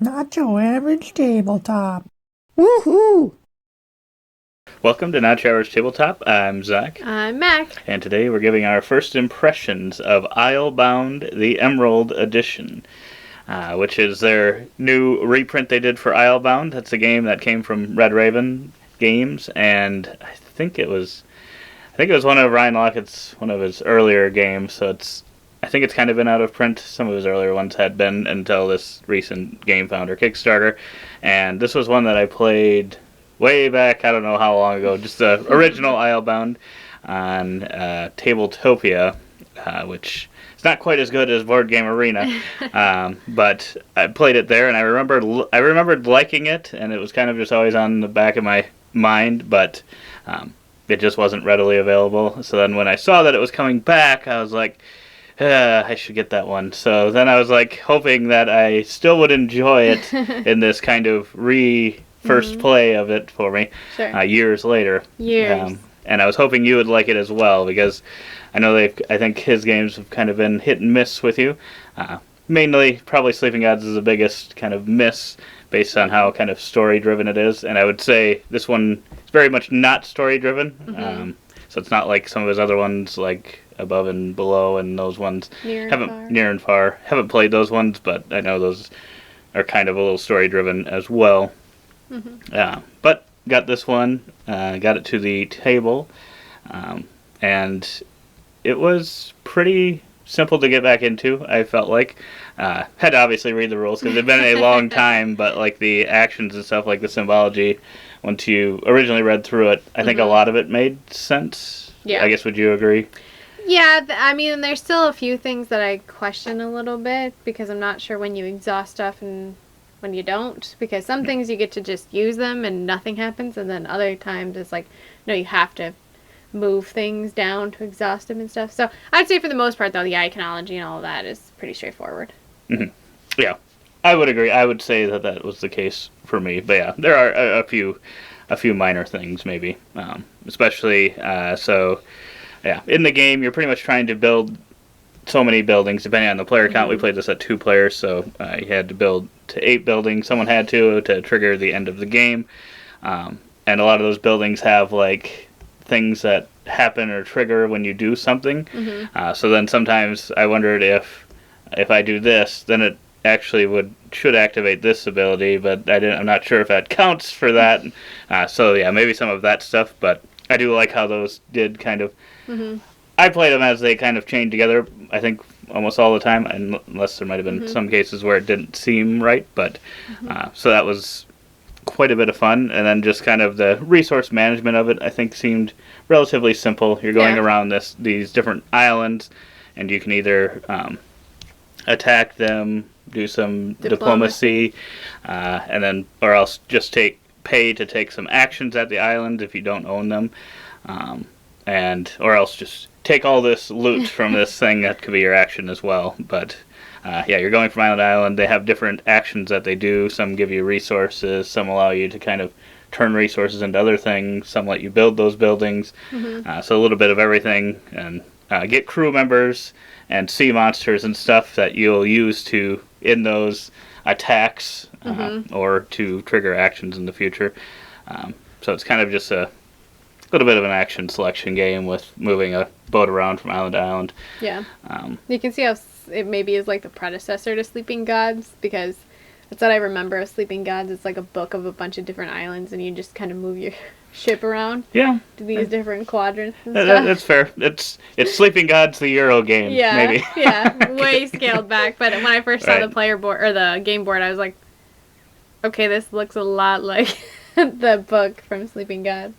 Not your average tabletop. Woohoo! Welcome to Not Your Average Tabletop. I'm Zach. I'm Mac. And today we're giving our first impressions of Islebound, the Emerald Edition, which is their new reprint they did for Islebound. That's a game that came from Red Raven Games, and I think it was one of Ryan Lockett's one of his earlier games. So I think it's kind of been out of print. Some of his earlier ones had been until this recent Game Founder Kickstarter, and this was one that I played way back, I don't know how long ago, just the original Islebound on Tabletopia, which is not quite as good as Board Game Arena, but I played it there, and I remembered liking it, and it was kind of just always on the back of my mind, but it just wasn't readily available. So then when I saw that it was coming back, I was like, I should get that one. So then I was like hoping that I still would enjoy it in this kind of first play of it for me, Sure. Years later. And I was hoping you would like it as well, because I know I think his games have kind of been hit and miss with you. Mainly, probably Sleeping Gods is the biggest kind of miss based on how kind of story-driven it is. And I would say this one is very much not story-driven. So it's not like some of his other ones, like Above and Below, and those ones. Near and Far. Haven't played those ones, but I know those are kind of a little story-driven as well. But got this one, got it to the table, and it was pretty simple to get back into, I felt like. Had to obviously read the rules because it had been a long time, but like the actions and stuff, like the symbology, once you originally read through it, I think a lot of it made sense. Yeah. I guess, would you agree? Yeah, I mean, there's still a few things that I question a little bit, because I'm not sure when you exhaust stuff and when you don't, because some things you get to just use them and nothing happens, and then other times it's like, no, you have to move things down to exhaust them and stuff. So I'd say for the most part, though, the iconology and all of that is pretty straightforward. Yeah, I would agree. I would say that was the case for me. But yeah, there are a few minor things maybe, especially so. Yeah, in the game, you're pretty much trying to build so many buildings, depending on the player count. We played this at 2 players, so you had to build to 8 buildings. Someone had to trigger the end of the game. And a lot of those buildings have, like, things that happen or trigger when you do something. So then sometimes I wondered if I do this, then it actually should activate this ability, but I'm not sure if that counts for that. So yeah, maybe some of that stuff, but I do like how those did kind of... I played them as they kind of chained together, I think, almost all the time, unless there might have been some cases where it didn't seem right. But so that was quite a bit of fun. And then just kind of the resource management of it, I think, seemed relatively simple. You're going around these different islands, and you can either attack them, do some diplomacy, and then, or else just pay to take some actions at the island if you don't own them. Or else just take all this loot from this thing. That could be your action as well. But yeah, you're going from island to island. They have different actions that they do. Some give you resources. Some allow you to kind of turn resources into other things. Some let you build those buildings. So a little bit of everything. And get crew members and sea monsters and stuff that you'll use in those attacks or to trigger actions in the future. So it's kind of just a little bit of an action selection game with moving a boat around from island to island. Yeah. You can see how it maybe is like the predecessor to Sleeping Gods, because that's what I remember of Sleeping Gods. It's like a book of a bunch of different islands, and you just kind of move your ship around to these different quadrants and stuff. That's fair. It's Sleeping Gods, the Euro game, maybe. Yeah, way scaled back. But when I first saw the player board, or the game board, I was like, okay, this looks a lot like the book from Sleeping Gods.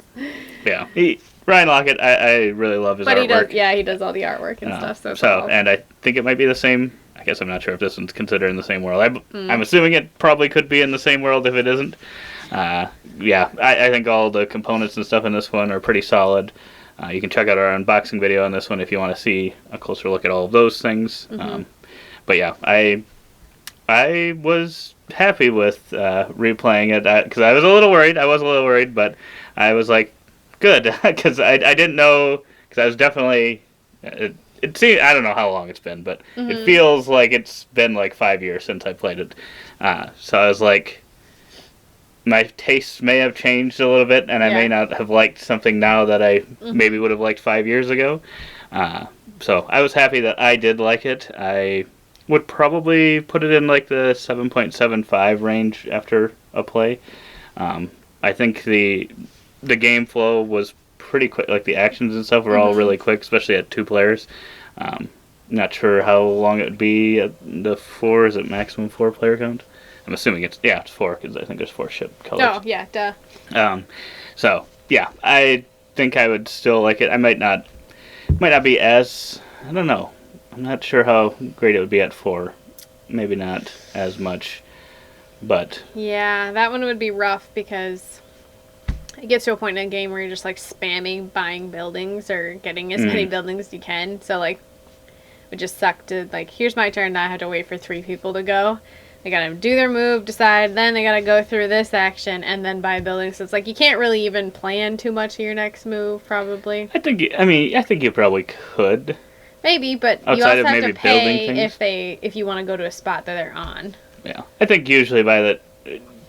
Yeah, Ryan Lockett, I really love his artwork. He does all the artwork and stuff. And I think it might be the same. I guess I'm not sure if this one's considered in the same world. I'm assuming it probably could be in the same world if it isn't. Yeah, I think all the components and stuff in this one are pretty solid. You can check out our unboxing video on this one if you want to see a closer look at all of those things. But yeah, I was happy with replaying it because I was a little worried. But I was like, good, because I didn't know, because I was definitely I don't know how long it's been, but it feels like it's been like 5 years since I played it. So I was like, my tastes may have changed a little bit, and I may not have liked something now that I maybe would have liked 5 years ago. So I was happy that I did like it. I would probably put it in like the 7.75 range after a play. I think the game flow was pretty quick. Like the actions and stuff were all really quick, especially at 2 players. Not sure how long it would be at the 4. Is it maximum 4 player count? I'm assuming it's 4 because I think there's 4 ship colors. Oh yeah, duh. So yeah, I think I would still like it. I might not be as, I don't know. I'm not sure how great it would be at 4. Maybe not as much, but Yeah, that one would be rough because it gets to a point in a game where you're just like spamming buying buildings or getting as many buildings as you can. So like, it would just suck to like, here's my turn. Now I have to wait for 3 people to go. They gotta do their move, decide, then they gotta go through this action and then buy buildings. So it's like you can't really even plan too much of your next move, probably. I think you probably could. Maybe, but you Outside also of have maybe to building pay things? if you want to go to a spot that they're on. Yeah, I think usually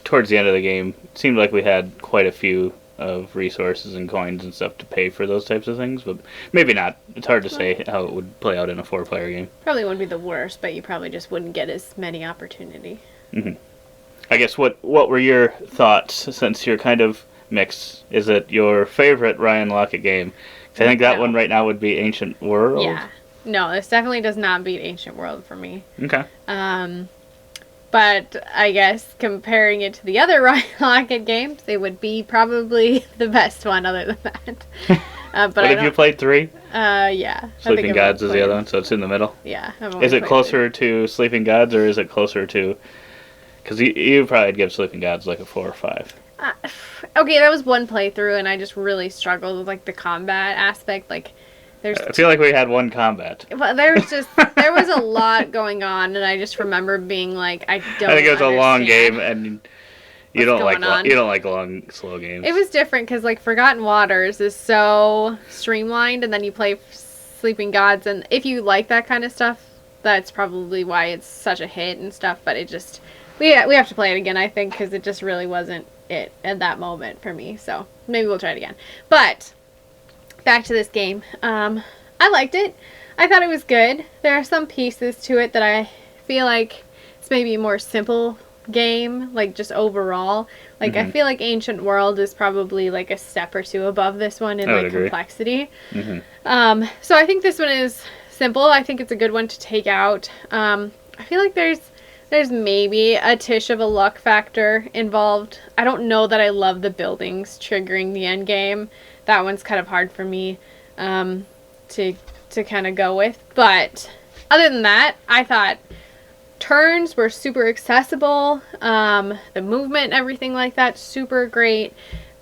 towards the end of the game, it seemed like we had quite a few of resources and coins and stuff to pay for those types of things, but maybe not. It's hard to say how it would play out in a 4-player game. Probably wouldn't be the worst, but you probably just wouldn't get as many opportunity. I guess what were your thoughts, since you're kind of mixed? Is it your favorite Ryan Lockett game? 'Cause I think that one right now would be Ancient World. Yeah. No, this definitely does not beat Ancient World for me. Okay. But I guess comparing it to the other Ryan Lockett games, it would be probably the best one other than that. But have you played 3? Yeah. Sleeping Gods is the other one, so it's in the middle. Yeah. Is it closer to Sleeping Gods, or is it closer to... Because you probably give Sleeping Gods like a 4 or 5. Okay, that was one playthrough, and I just really struggled with like the combat aspect. Like, I feel like we had one combat. Well, there was a lot going on, and I just remember being like, I don't. I think it was a long understand game, and you don't like long, slow games. It was different because like Forgotten Waters is so streamlined, and then you play Sleeping Gods, and if you like that kind of stuff, that's probably why it's such a hit and stuff. But it just we have to play it again, I think, because it just really wasn't it at that moment for me. So maybe we'll try it again. But back to this game. I liked it. I thought it was good. There are some pieces to it that I feel like it's maybe a more simple game, like just overall. Like I feel like Ancient World is probably like a step or 2 above this one in like complexity. So I think this one is simple. I think it's a good one to take out. I feel like there's maybe a tish of a luck factor involved. I don't know that I love the buildings triggering the end game. That one's kind of hard for me to kind of go with. But other than that, I thought turns were super accessible. The movement and everything like that, super great.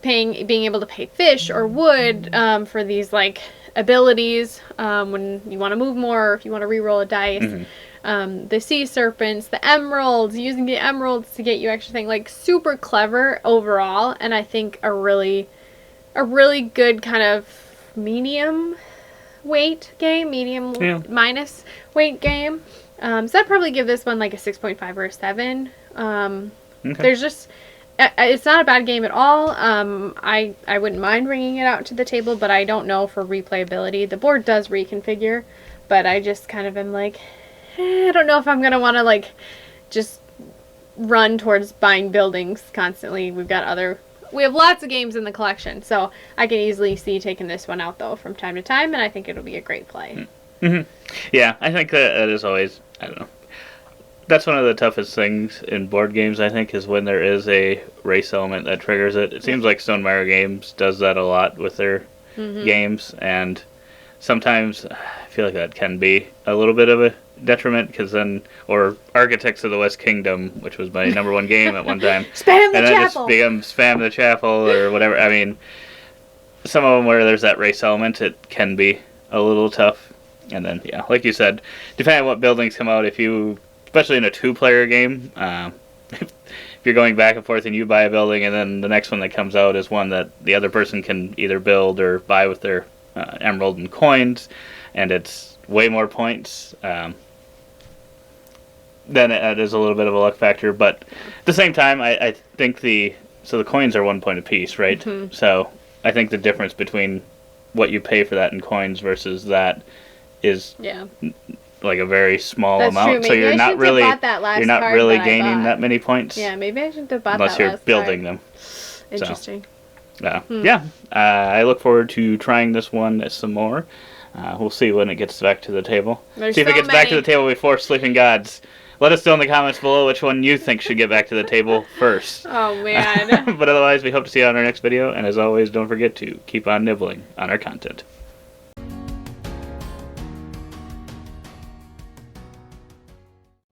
Being able to pay fish or wood for these like abilities when you want to move more or if you want to re-roll a dice. The sea serpents, the emeralds, using the emeralds to get you extra thing, like super clever overall, and I think a really good kind of medium weight game, minus weight game. So I'd probably give this one like a 6.5 or a 7. There's just, it's not a bad game at all. I wouldn't mind bringing it out to the table, but I don't know for replayability. The board does reconfigure, but I just kind of am like, I don't know if I'm going to want to like just run towards buying buildings constantly. We have lots of games in the collection, so I can easily see taking this one out though from time to time, and I think it'll be a great play. Yeah, I think that is always, I don't know. That's one of the toughest things in board games, I think, is when there is a race element that triggers it. It seems like Stonemaier Games does that a lot with their games, and sometimes I feel like that can be a little bit of a detriment, because then, or Architects of the West Kingdom, which was my number 1 game at one time, Spam the and chapel! then it just becomes Spam the Chapel or whatever. I mean, some of them where there's that race element, it can be a little tough. And then, yeah, like you said, depending on what buildings come out, especially in a 2-player game, if you're going back and forth and you buy a building and then the next one that comes out is one that the other person can either build or buy with their emerald and coins, and it's way more points, then it is a little bit of a luck factor. But at the same time, I think the coins are 1 point apiece, right? Mm-hmm. So I think the difference between what you pay for that in coins versus that is like a very small That's amount. true. So Maybe you're I not shouldn't really have bought that last you're not card really that I gaining bought. that many points. Yeah, maybe I shouldn't have bought unless that you're last building card. them. Interesting. Yeah. I look forward to trying this one some more. We'll see when it gets back to the table. There's see if it so gets back to many. the table before Sleeping Gods. Let us know in the comments below which one you think should get back to the table first. Oh man. But otherwise, we hope to see you on our next video. And as always, don't forget to keep on nibbling on our content.